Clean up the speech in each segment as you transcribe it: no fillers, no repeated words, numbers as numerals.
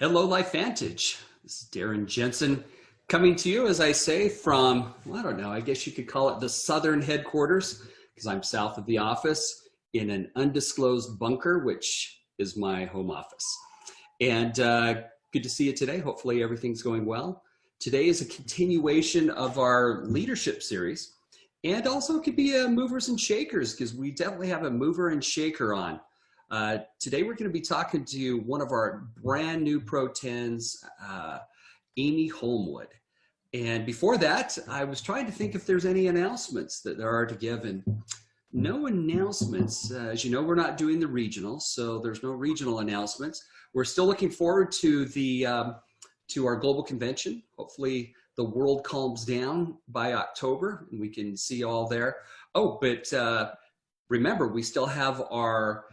Hello, Life Vantage. This is Darren Jensen coming to you, as I say, from, well, I don't know, I guess you could call it the southern headquarters, because I'm south of the office in an undisclosed bunker, which is my home office. And good to see you today. Hopefully everything's going well. Today is a continuation of our leadership series, and also it could be a movers and shakers, because we definitely have a mover and shaker on. Today we're going to be talking to one of our brand new Pro 10s, Amy Holmwood. And before that, I was trying to think if there's any announcements that there are to give, and no announcements. As you know, we're not doing the regional, so there's no regional announcements. We're still looking forward to the to our global convention. Hopefully the world calms down by October and we can see you all there. Oh, but remember, we still have our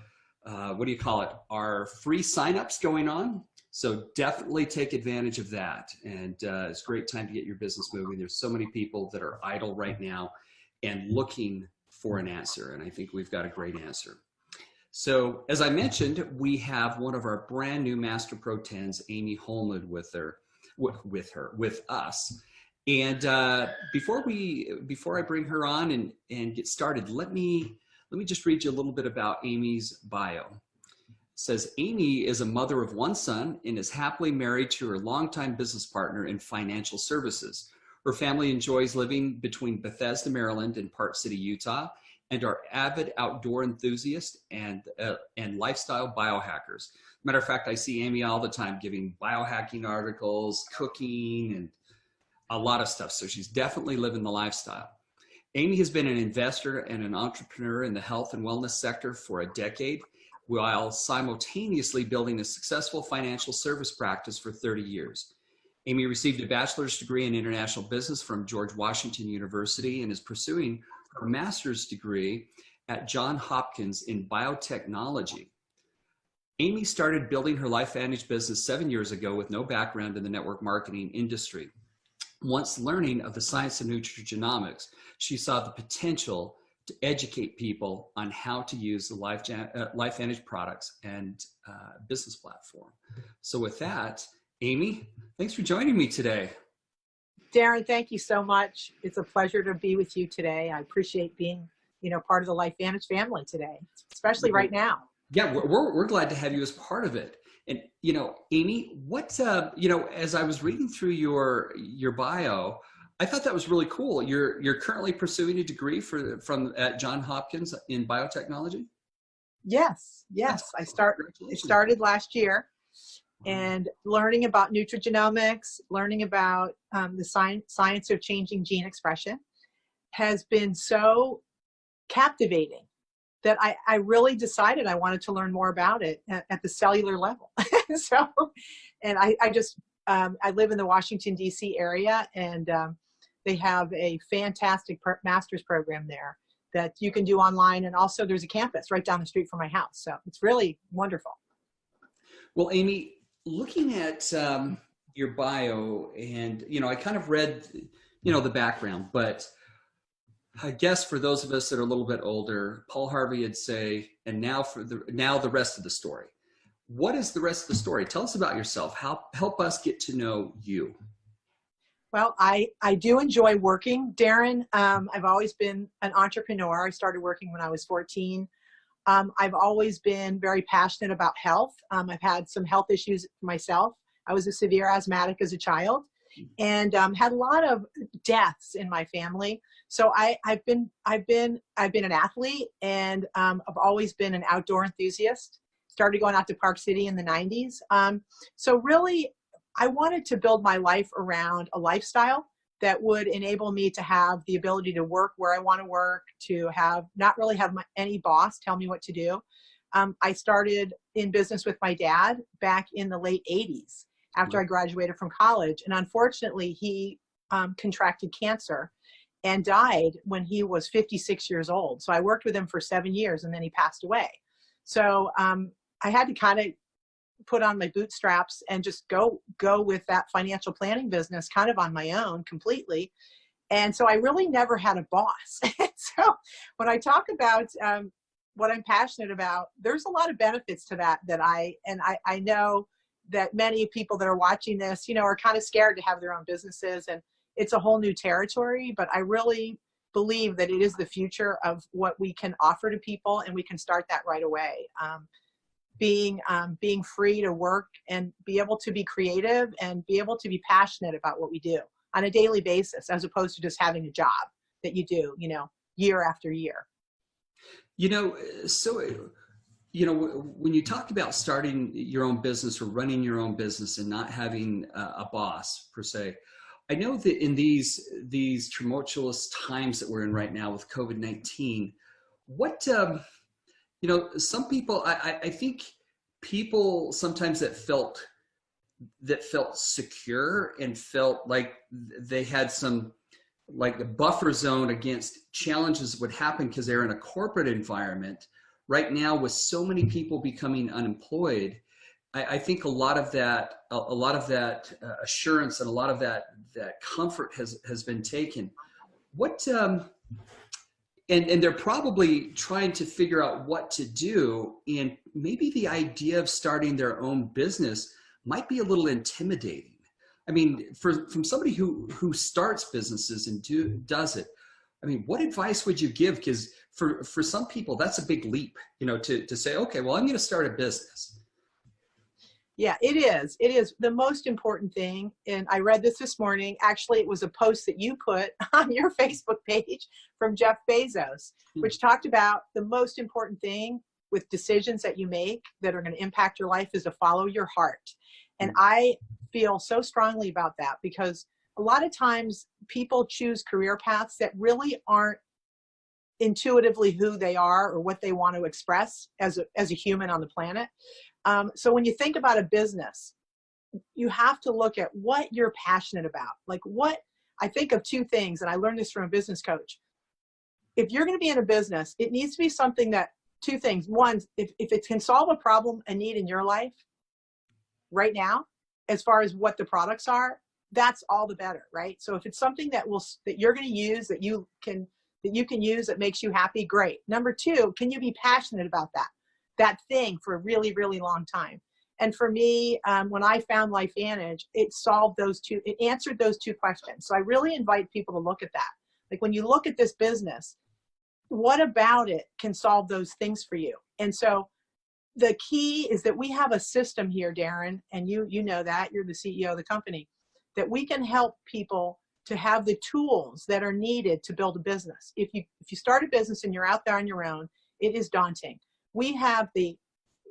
what do you call it? Our free signups going on. So definitely take advantage of that. And it's a great time to get your business moving. There's so many people that are idle right now and looking for an answer. And I think we've got a great answer. So as I mentioned, we have one of our brand new Master Pro 10s, Amy Holmwood, with us. And before I bring her on and get started, let me just read you a little bit about Amy's bio. It says, Amy is a mother of one son and is happily married to her longtime business partner in financial services. Her family enjoys living between Bethesda, Maryland and Park City, Utah, and are avid outdoor enthusiasts and lifestyle biohackers. Matter of fact, I see Amy all the time giving biohacking articles, cooking, and a lot of stuff. So she's definitely living the lifestyle. Amy has been an investor and an entrepreneur in the health and wellness sector for a decade, while simultaneously building a successful financial service practice for 30 years. Amy received a bachelor's degree in international business from George Washington University and is pursuing her master's degree at Johns Hopkins in biotechnology. Amy started building her LifeVantage business 7 years ago with no background in the network marketing industry. Once learning of the science of nutrigenomics, she saw the potential to educate people on how to use the LifeVantage products and business platform. So with that, Amy, thanks for joining me today. Darren, thank you so much. It's a pleasure to be with you today. I appreciate being, part of the LifeVantage family today, especially right now. Yeah, we're glad to have you as part of it. And, Amy, what, as I was reading through your bio, I thought that was really cool. You're currently pursuing a degree at Johns Hopkins in biotechnology? Yes. I started last year, and learning about nutrigenomics, learning about the science of changing gene expression has been so captivating that I really decided I wanted to learn more about it at the cellular level. I live in the Washington, D.C. area, and they have a fantastic master's program there that you can do online. And also there's a campus right down the street from my house. So it's really wonderful. Well, Amy, looking at your bio, and, I kind of read, the background, but I guess for those of us that are a little bit older, Paul Harvey would say, and now the rest of the story. What is the rest of the story? Tell us about yourself. Help us get to know you. Well, I do enjoy working, Darren. I've always been an entrepreneur. I started working when I was 14. I've always been very passionate about health. I've had some health issues myself. I was a severe asthmatic as a child, and had a lot of deaths in my family. So I've been an athlete, and I've always been an outdoor enthusiast. Started going out to Park City in the 90s. So really, I wanted to build my life around a lifestyle that would enable me to have the ability to work where I want to work, to not really have any boss tell me what to do. I started in business with my dad back in the late 80s after I graduated from college. And unfortunately, he contracted cancer and died when he was 56 years old. So I worked with him for 7 years, and then he passed away. So I had to kind of put on my bootstraps and just go with that financial planning business kind of on my own completely. And so I really never had a boss. So when I talk about what I'm passionate about, there's a lot of benefits to that I know that many people that are watching this, you know, are kind of scared to have their own businesses, and it's a whole new territory, but I really believe that it is the future of what we can offer to people, and we can start that right away. Being free to work and be able to be creative and be able to be passionate about what we do on a daily basis, as opposed to just having a job that you do, you know, year after year. You know, so, you know, when you talk about starting your own business or running your own business and not having a boss per se, I know that in these tumultuous times that we're in right now with COVID-19, what, you know, some people, I think people sometimes that felt secure and felt like they had some, like a buffer zone against challenges that would happen because they're in a corporate environment. Right now, with so many people becoming unemployed, I think a lot of that assurance and a lot of that comfort has been taken. What and they're probably trying to figure out what to do, and maybe the idea of starting their own business might be a little intimidating. I mean, from somebody who starts businesses and does it, I mean, what advice would you give? Because for some people, that's a big leap, you know, to say, okay, well, I'm going to start a business. Yeah, it is. It is the most important thing. And I read this morning. Actually, it was a post that you put on your Facebook page from Jeff Bezos, which talked about the most important thing with decisions that you make that are going to impact your life is to follow your heart. And I feel so strongly about that, because a lot of times people choose career paths that really aren't intuitively who they are or what they want to express as a human on the planet. So when you think about a business, you have to look at what you're passionate about. Like, what I think of two things, and I learned this from a business coach. If you're going to be in a business, it needs to be something that, two things. One, if it can solve a problem, a need in your life right now, as far as what the products are, that's all the better, right? So if it's something that you're going to use, that you can use, that makes you happy, great. Number two, can you be passionate about that thing for a really, really long time? And for me, when I found LifeVantage, it answered those two questions. So I really invite people to look at that. Like, when you look at this business, what about it can solve those things for you? And so the key is that we have a system here, Darren, and you know that, you're the CEO of the company, that we can help people to have the tools that are needed to build a business. If you start a business and you're out there on your own, it is daunting. We have the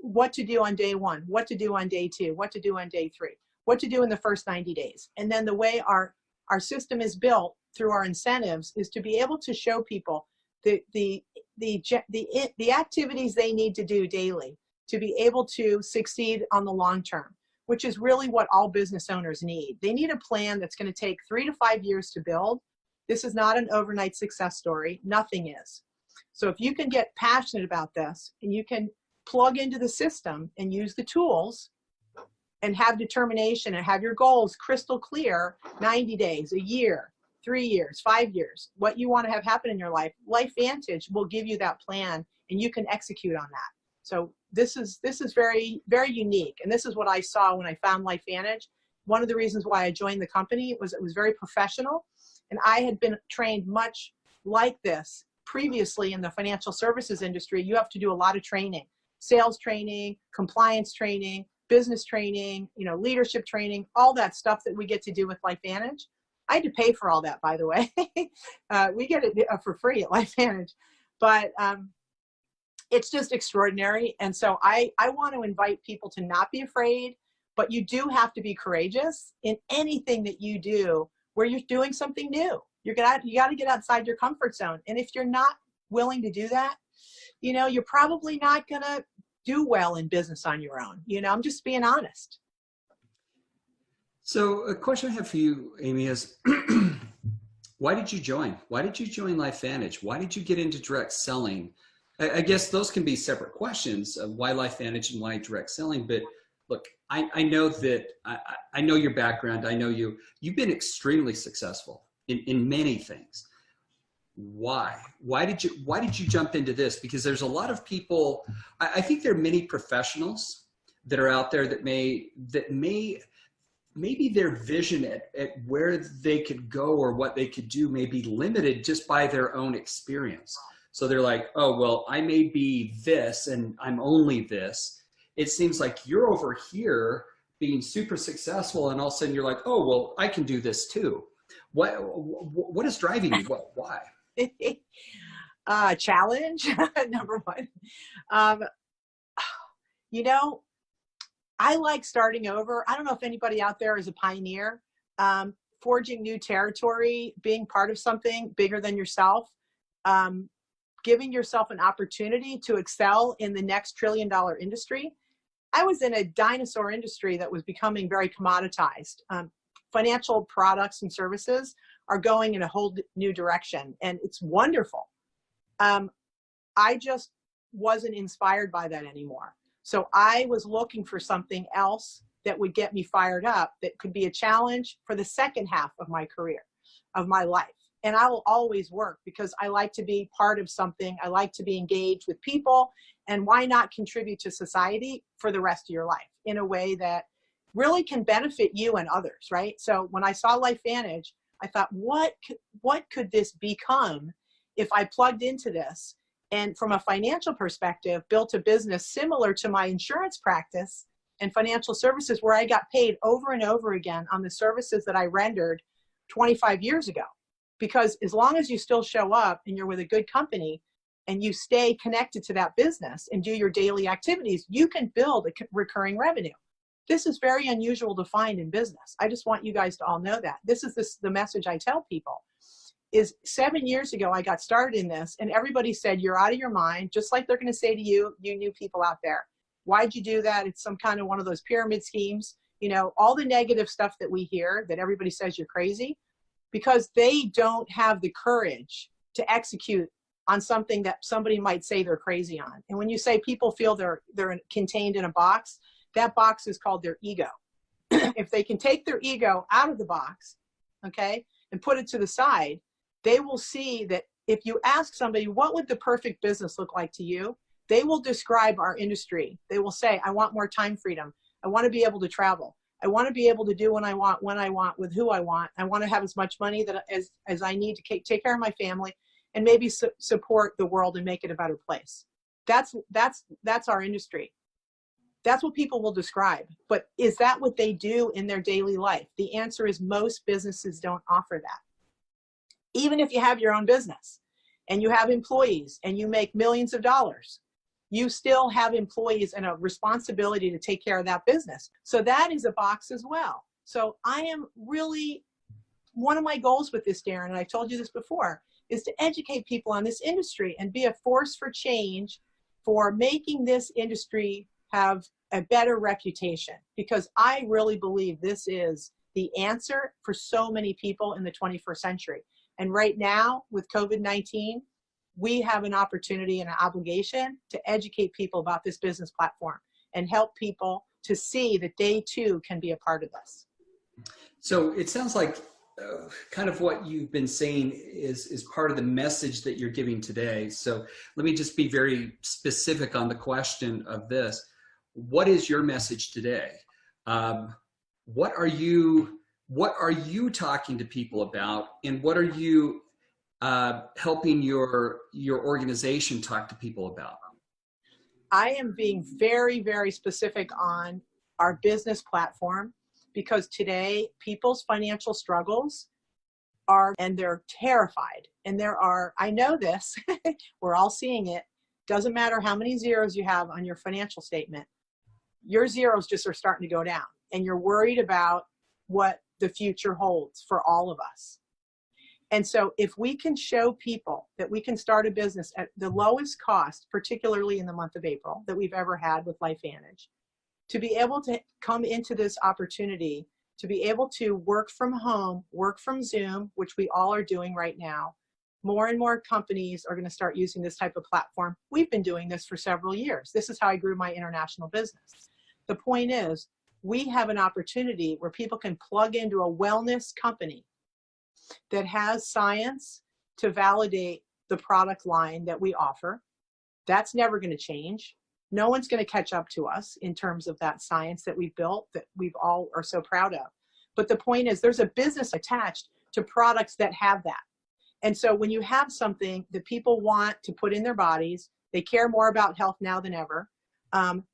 what to do on day one, what to do on day two, what to do on day three, what to do in the first 90 days. And then the way our system is built through our incentives is to be able to show people the activities they need to do daily to be able to succeed on the long term, which is really what all business owners need. They need a plan that's going to take 3 to 5 years to build. This is not an overnight success story. Nothing is. So if you can get passionate about this and you can plug into the system and use the tools and have determination and have your goals crystal clear, 90 days, a year, 3 years, 5 years, what you want to have happen in your life, LifeVantage will give you that plan and you can execute on that. So this is very, very unique. And this is what I saw when I found LifeVantage. One of the reasons why I joined the company was it was very professional. And I had been trained much like this previously in the financial services industry. You have to do a lot of training, sales training, compliance training, business training, leadership training, all that stuff that we get to do with LifeVantage. I had to pay for all that, by the way. We get it for free at LifeVantage. But it's just extraordinary. And so I want to invite people to not be afraid, but you do have to be courageous in anything that you do where you're doing something new. You got to get outside your comfort zone. And if you're not willing to do that, you're probably not going to do well in business on your own. I'm just being honest. So a question I have for you, Amy, is why did you join? Why did you join LifeVantage? Why did you get into direct selling? I guess those can be separate questions of why LifeVantage and why direct selling. But look, I know that I know your background. I know you've been extremely successful in many things. Why did you jump into this? Because there's a lot of people, I think there are many professionals that are out there that maybe their vision at where they could go or what they could do may be limited just by their own experience. So they're like, oh, well, I may be this and I'm only this. It seems like you're over here being super successful and all of a sudden you're like, oh, well, I can do this too. What is driving you? Why? Challenge, number one. Um, you know, I like starting over. I don't know if anybody out there is a pioneer, forging new territory, being part of something bigger than yourself, giving yourself an opportunity to excel in the next trillion-dollar industry. I was in a dinosaur industry that was becoming very commoditized. Financial products and services are going in a whole new direction, and it's wonderful. I just wasn't inspired by that anymore. So I was looking for something else that would get me fired up, that could be a challenge for the second half of my career, of my life. And I will always work because I like to be part of something. I like to be engaged with people. And why not contribute to society for the rest of your life in a way that really can benefit you and others, right? So when I saw LifeVantage, I thought, what could this become if I plugged into this? And from a financial perspective, built a business similar to my insurance practice and financial services, where I got paid over and over again on the services that I rendered 25 years ago. Because as long as you still show up and you're with a good company and you stay connected to that business and do your daily activities, you can build a recurring revenue. This is very unusual to find in business. I just want you guys to all know that. This is the message I tell people. Is 7 years ago, I got started in this and everybody said, you're out of your mind, just like they're going to say to you, you new people out there. Why'd you do that? It's some kind of one of those pyramid schemes. You know, all the negative stuff that we hear that everybody says you're crazy, because they don't have the courage to execute on something that somebody might say they're crazy on. And when you say people feel they're contained in a box, that box is called their ego. If they can take their ego out of the box, okay, and put it to the side, they will see that if you ask somebody, what would the perfect business look like to you? They will describe our industry. They will say, I want more time freedom. I want to be able to travel. I want to be able to do what I want, when I want, with who I want. I want to have as much money as I need to take care of my family and maybe support the world and make it a better place. That's our industry. That's what people will describe. But is that what they do in their daily life? The answer is most businesses don't offer that. Even if you have your own business and you have employees and you make millions of dollars, you still have employees and a responsibility to take care of that business. So that is a box as well. So I am really, one of my goals with this, Darren, and I told you this before, is to educate people on this industry and be a force for change for making this industry have a better reputation. Because I really believe this is the answer for so many people in the 21st century. And right now with COVID-19, we have an opportunity and an obligation to educate people about this business platform and help people to see that they too can be a part of this. So it sounds like kind of what you've been saying is part of the message that you're giving today. So let me just be very specific on the question of this. What is your message today? What are you talking to people about, and what are you helping your organization talk to people about? I am being very, very specific on our business platform, because today people's financial struggles are, and they're terrified. And I know this, we're all seeing it. Doesn't matter how many zeros you have on your financial statement, your zeros just are starting to go down, and you're worried about what the future holds for all of us. And so if we can show people that we can start a business at the lowest cost, particularly in the month of April, that we've ever had with LifeVantage, to be able to come into this opportunity, to be able to work from home, work from Zoom, which we all are doing right now. More and more companies are going to start using this type of platform. We've been doing this for several years. This is how I grew my international business. The point is, we have an opportunity where people can plug into a wellness company that has science to validate the product line that we offer. That's never going to change. No one's going to catch up to us in terms of that science that we've built, that we've all are so proud of. But the point is, there's a business attached to products that have that. And so when you have something that people want to put in their bodies, they care more about health now than ever.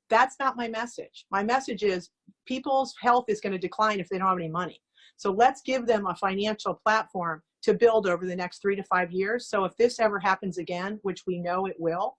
That's not my message. My message is people's health is going to decline if they don't have any money. So let's give them a financial platform to build over the next 3 to 5 years. So if this ever happens again, which we know it will,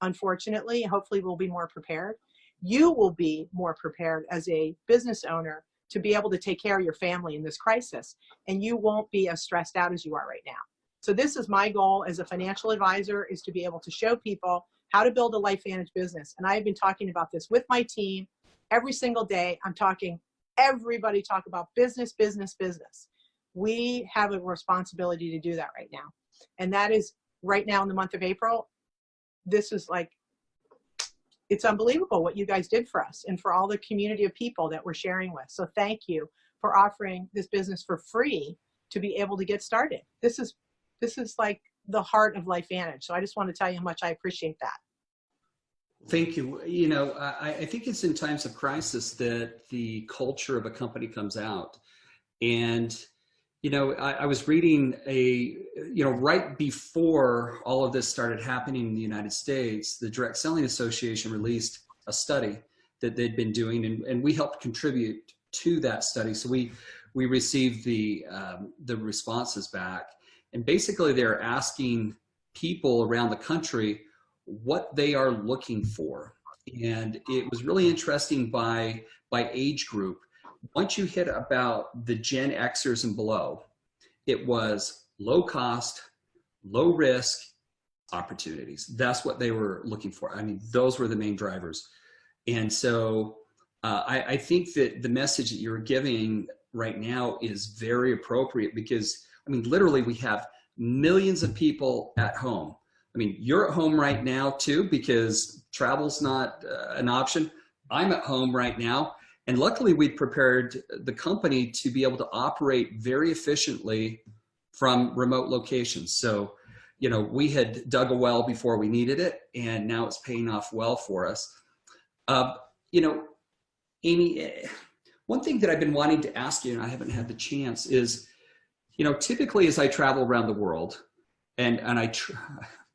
unfortunately, hopefully we'll be more prepared. You will be more prepared as a business owner to be able to take care of your family in this crisis, and you won't be as stressed out as you are right now. So this is my goal as a financial advisor, is to be able to show people how to build a LifeVantage business. And I've been talking about this with my team every single day. I'm talking, everybody talk about business, business, business. We have a responsibility to do that right now. And that is right now in the month of April. This is like, it's unbelievable what you guys did for us and for all the community of people that we're sharing with. So thank you for offering this business for free to be able to get started. This is like the heart of LifeVantage. So I just want to tell you how much I appreciate that. Thank you. You know, I think it's in times of crisis that the culture of a company comes out. And, you know, I was reading right before all of this started happening in the United States, the Direct Selling Association released a study that they'd been doing, and we helped contribute to that study. So we received the responses back, and basically they're asking people around the country what they are looking for. And it was really interesting by age group. Once you hit about the Gen Xers and below, it was low cost, low risk opportunities. That's what they were looking for. I mean, those were the main drivers. And so I think that the message that you're giving right now is very appropriate, because, I mean, literally we have millions of people at home. I mean, you're at home right now too, because travel's not an option. I'm at home right now. And luckily we prepared the company to be able to operate very efficiently from remote locations. So, you know, we had dug a well before we needed it, and now it's paying off well for us. You know, Amy, one thing that I've been wanting to ask you, and I haven't had the chance, is, you know, typically as I travel around the world, and I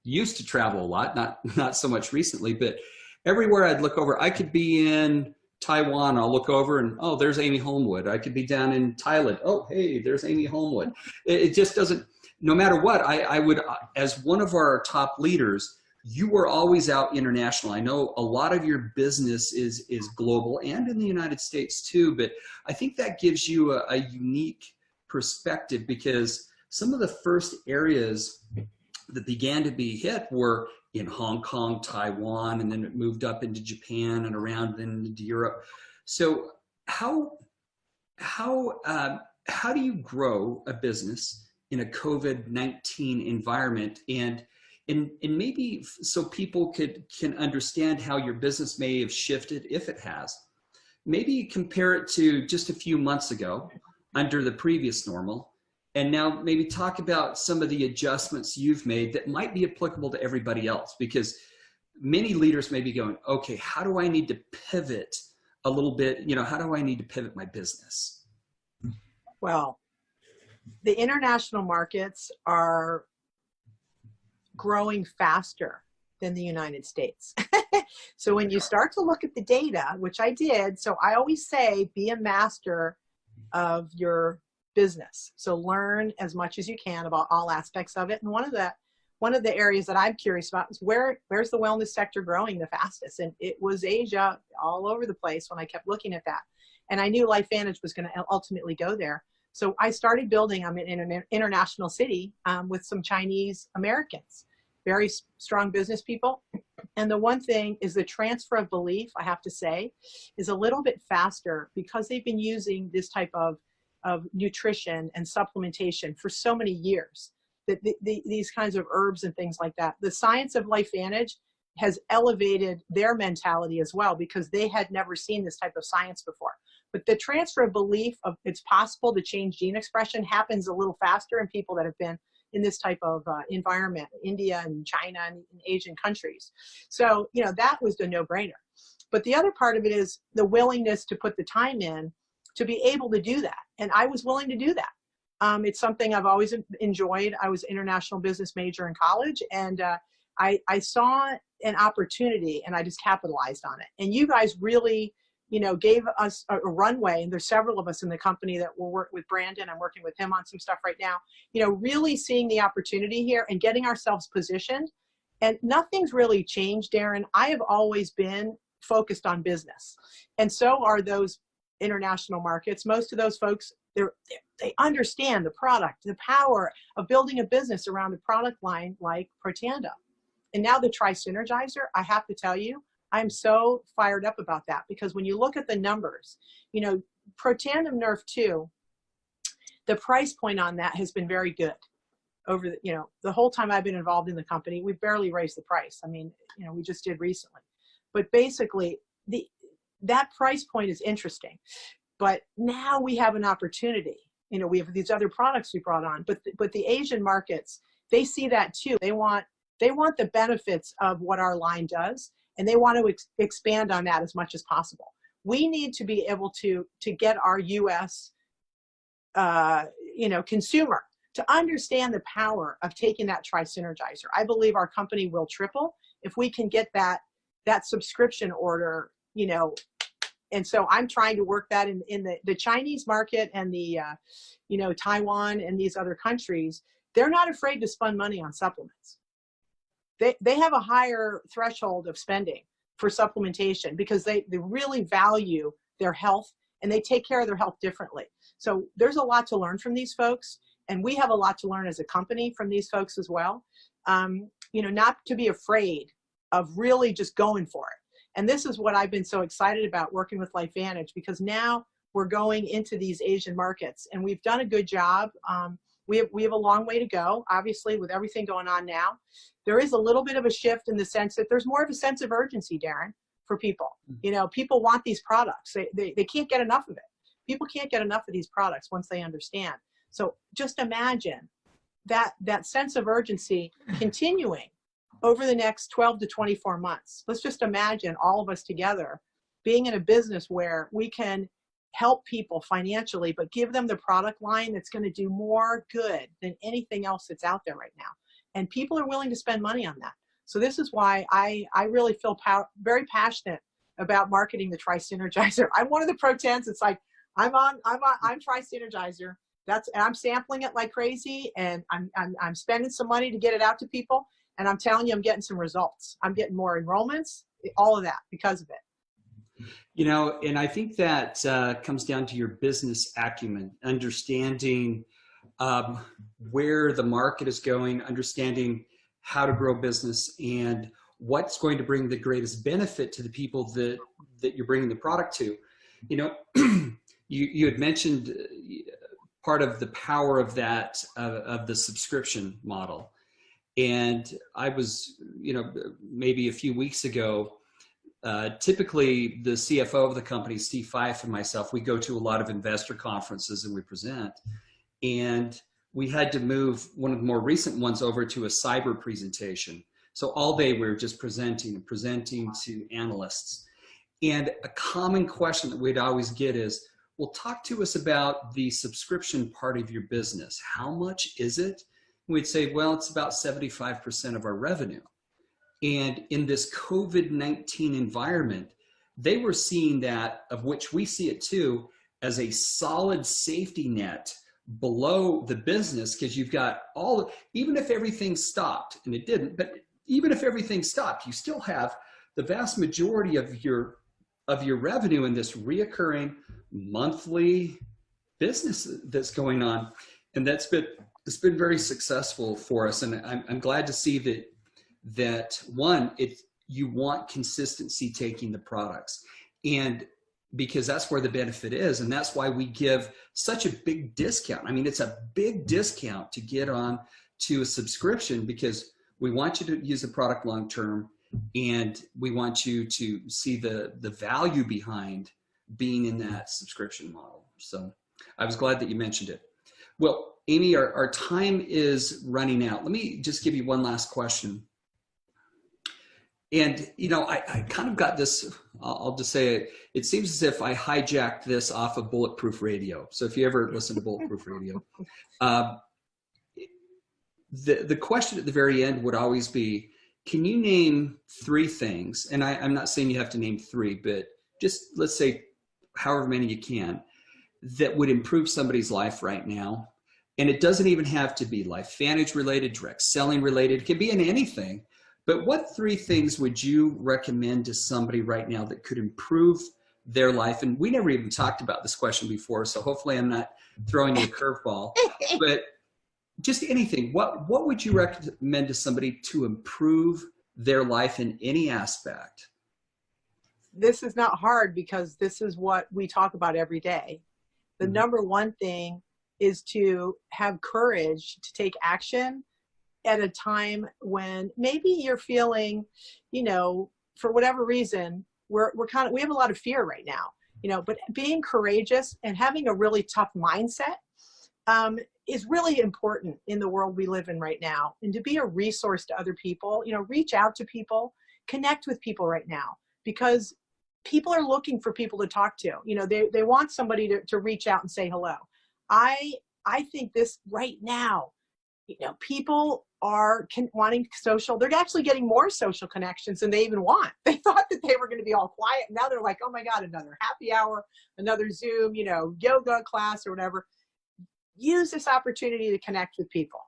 used to travel a lot, not so much recently, but everywhere I'd look over, I could be in Taiwan, I'll look over and, oh, there's Amy Holmwood. I could be down in Thailand. Oh, hey, there's Amy Holmwood. It just doesn't, no matter what, I would, as one of our top leaders, you were always out international. I know a lot of your business is global and in the United States too, but I think that gives you a unique perspective, because some of the first areas that began to be hit were in Hong Kong, Taiwan, and then it moved up into Japan and around then into Europe. So how do you grow a business in a COVID-19 environment, and maybe so people can understand how your business may have shifted, if it has? Maybe compare it to just a few months ago under the previous normal, and now maybe talk about some of the adjustments you've made that might be applicable to everybody else, because many leaders may be going, okay, how do I need to pivot a little bit? You know, how do I need to pivot my business? Well, the international markets are growing faster than the United States. So when you start to look at the data, which I did, so I always say, be a master of your business. So learn as much as you can about all aspects of it. And one of the areas that I'm curious about is where's the wellness sector growing the fastest? And it was Asia, all over the place when I kept looking at that. And I knew LifeVantage was going to ultimately go there. So I started building, I'm in an international city with some Chinese Americans, very strong business people. And the one thing is the transfer of belief, I have to say, is a little bit faster, because they've been using this type of nutrition and supplementation for so many years, that these kinds of herbs and things like that. The science of LifeVantage has elevated their mentality as well, because they had never seen this type of science before. But the transfer of belief of it's possible to change gene expression happens a little faster in people that have been in this type of environment, India and China and Asian countries. So, you know, that was the no-brainer. But the other part of it is the willingness to put the time in to be able to do that. And I was willing to do that. It's something I've always enjoyed. I was an international business major in college, and I saw an opportunity and I just capitalized on it. And you guys really, you know, gave us a runway. And there's several of us in the company that will work with Brandon. I'm working with him on some stuff right now, you know, really seeing the opportunity here and getting ourselves positioned. And nothing's really changed, Darren. I have always been focused on business. And so are those international markets. Most of those folks, they understand the product, the power of building a business around a product line like Protandim. And now the Tri-Synergizer, I have to tell you, I'm so fired up about that, because when you look at the numbers, you know, Protandim Nerf 2, the price point on that has been very good over the, you know, the whole time I've been involved in the company. We've barely raised the price. I mean, you know, we just did recently, but basically that price point is interesting. But now we have an opportunity. You know, we have these other products we brought on, but the Asian markets, they see that too. They want the benefits of what our line does, and they want to expand on that as much as possible. We need to be able to get our U.S. You know, consumer to understand the power of taking that Tri-Synergizer. I believe our company will triple if we can get that subscription order, you know. And so I'm trying to work that in the Chinese market and the, you know, Taiwan and these other countries. They're not afraid to spend money on supplements. They have a higher threshold of spending for supplementation because they really value their health, and they take care of their health differently. So there's a lot to learn from these folks, and we have a lot to learn as a company from these folks as well. You know, not to be afraid of really just going for it. And this is what I've been so excited about working with LifeVantage, because now we're going into these Asian markets, and we've done a good job. We have a long way to go, obviously, with everything going on now. There is a little bit of a shift in the sense that there's more of a sense of urgency, Darren, for people. You know, people want these products. They can't get enough of it. People can't get enough of these products once they understand. So just imagine that sense of urgency continuing over the next 12 to 24 months. Let's just imagine all of us together being in a business where we can help people financially, but give them the product line that's going to do more good than anything else that's out there right now. And people are willing to spend money on that. So this is why I really feel very passionate about marketing the Tri-Synergizer. I'm one of the Pro-10s. It's like, I'm Tri-Synergizer. I'm sampling it like crazy, and I'm spending some money to get it out to people. And I'm telling you, I'm getting some results. I'm getting more enrollments, all of that because of it. You know, and I think that comes down to your business acumen, understanding where the market is going, understanding how to grow business, and what's going to bring the greatest benefit to the people that you're bringing the product to. You know, you had mentioned part of the power of that, of the subscription model. And I was, you know, maybe a few weeks ago, typically the CFO of the company, Steve Fife, and myself, we go to a lot of investor conferences and we present. And we had to move one of the more recent ones over to a cyber presentation. So all day we were just presenting and presenting to analysts. And a common question that we'd always get is, well, talk to us about the subscription part of your business. How much is it? We'd say, well, it's about 75% of our revenue. And in this COVID-19 environment, they were seeing that, of which we see it too, as a solid safety net below the business, because you've got even if everything stopped, and it didn't, but even if everything stopped, you still have the vast majority of your revenue in this reoccurring monthly business that's going on. And it's been very successful for us. And I'm glad to see that one, you want consistency taking the products, and because that's where the benefit is. And that's why we give such a big discount. I mean, it's a big discount to get on to a subscription, because we want you to use the product long-term, and we want you to see the value behind being in that subscription model. So I was glad that you mentioned it. Well, Amy, our time is running out. Let me just give you one last question. And, you know, I kind of got this, I'll just say it, it seems as if I hijacked this off of Bulletproof Radio. So if you ever listen to Bulletproof Radio, the question at the very end would always be, can you name 3 things? And I'm not saying you have to name 3, but just let's say however many you can, that would improve somebody's life right now. And it doesn't even have to be LifeVantage related, direct selling related. It can be in anything. But what 3 things would you recommend to somebody right now that could improve their life? And we never even talked about this question before, so hopefully I'm not throwing you a curveball. But just anything. What would you recommend to somebody to improve their life in any aspect? This is not hard because this is what we talk about every day. The number one thing is to have courage to take action at a time when maybe you're feeling, you know, for whatever reason, we have a lot of fear right now, you know, but being courageous and having a really tough mindset is really important in the world we live in right now. And to be a resource to other people, you know, reach out to people, connect with people right now, because people are looking for people to talk to. You know, they want somebody to reach out and say hello. I think this right now, you know, people are wanting social. They're actually getting more social connections than they even want. They thought that they were going to be all quiet. Now they're like, oh my God, another happy hour, another Zoom, you know, yoga class or whatever. Use this opportunity to connect with people.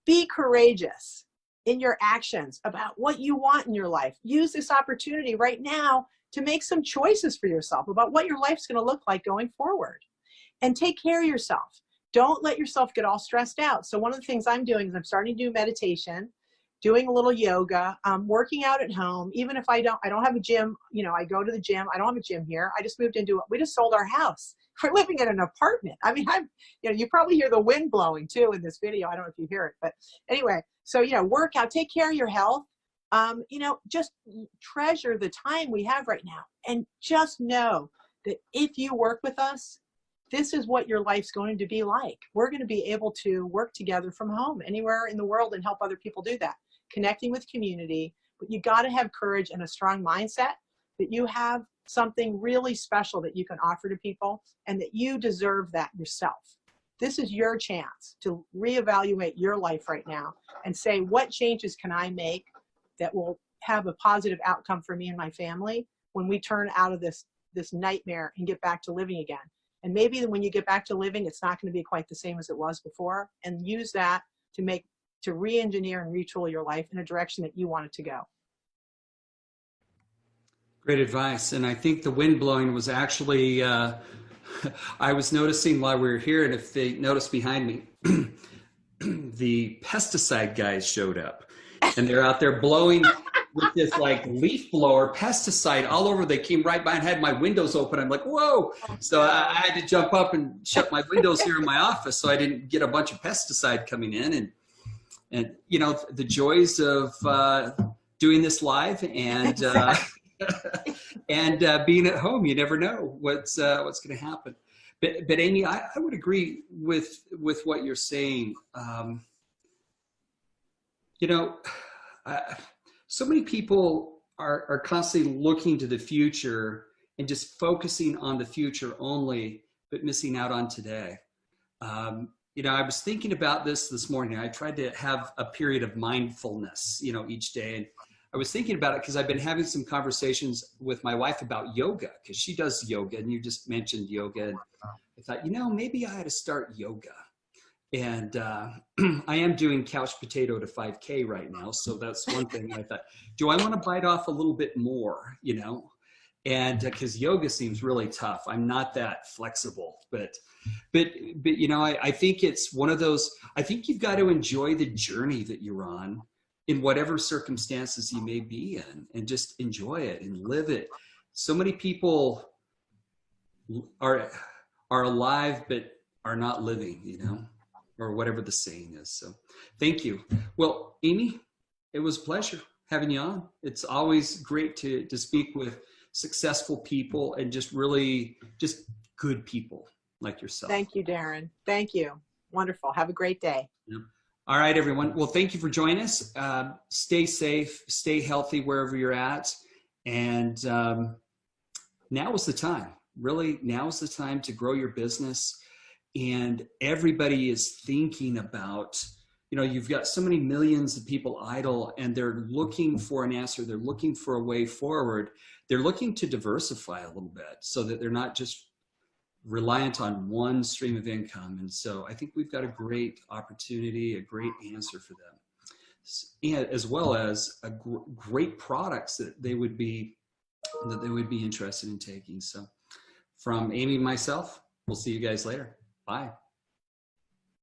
Be courageous in your actions about what you want in your life. Use this opportunity right now to make some choices for yourself about what your life's going to look like going forward. And take care of yourself. Don't let yourself get all stressed out. So one of the things I'm doing is I'm starting to do meditation, doing a little yoga, working out at home. Even if I don't have a gym, you know, I go to the gym. I don't have a gym here. I just moved we just sold our house. We're living in an apartment. I mean, you know, you probably hear the wind blowing too in this video. I don't know if you hear it, but anyway, so, you know, work out, take care of your health. You know, just treasure the time we have right now. And just know that if you work with us, this is what your life's going to be like. We're going to be able to work together from home anywhere in the world and help other people do that. Connecting with community, but you got to have courage and a strong mindset that you have something really special that you can offer to people and that you deserve that yourself. This is your chance to reevaluate your life right now and say, what changes can I make that will have a positive outcome for me and my family when we turn out of this nightmare and get back to living again. And maybe when you get back to living, it's not going to be quite the same as it was before, and use that to re-engineer and retool your life in a direction that you want it to go. Great advice. And I think the wind blowing was actually, I was noticing while we were here, and if they noticed behind me, the pesticide guys showed up and they're out there blowing with this like leaf blower pesticide all over. They came right by and had my windows open. I'm like, whoa. So I had to jump up and shut my windows here in my office so I didn't get a bunch of pesticide coming in. And you know, the joys of doing this live and and being at home. You never know what's going to happen. But Amy, I would agree with what you're saying. You know, so many people are constantly looking to the future and just focusing on the future only, but missing out on today. You know, I was thinking about this morning. I tried to have a period of mindfulness, you know, each day. And I was thinking about it because I've been having some conversations with my wife about yoga, because she does yoga, and you just mentioned yoga. And I thought, you know, maybe I ought to start yoga. And I am doing couch potato to 5K right now. So that's one thing I thought, do I want to bite off a little bit more, you know? And because yoga seems really tough. I'm not that flexible, but you know, I think it's one of those, I think you've got to enjoy the journey that you're on in whatever circumstances you may be in, and just enjoy it and live it. So many people are alive, but are not living, you know, or whatever the saying is. So thank you. Well, Amy, it was a pleasure having you on. It's always great to speak with successful people and just really just good people like yourself. Thank you, Darren. Thank you. Wonderful. Have a great day. Yep. All right, everyone. Well, thank you for joining us. Stay safe, stay healthy wherever you're at. And now is the time. Really, now is the time to grow your business. And everybody is thinking about, you've got so many millions of people idle and they're looking for an answer. They're looking for a way forward. They're looking to diversify a little bit so that they're not just reliant on one stream of income. And so I think we've got a great opportunity, a great answer for them, and as well as great products that they would be interested in taking. So from Amy and myself, we'll see you guys later. Bye.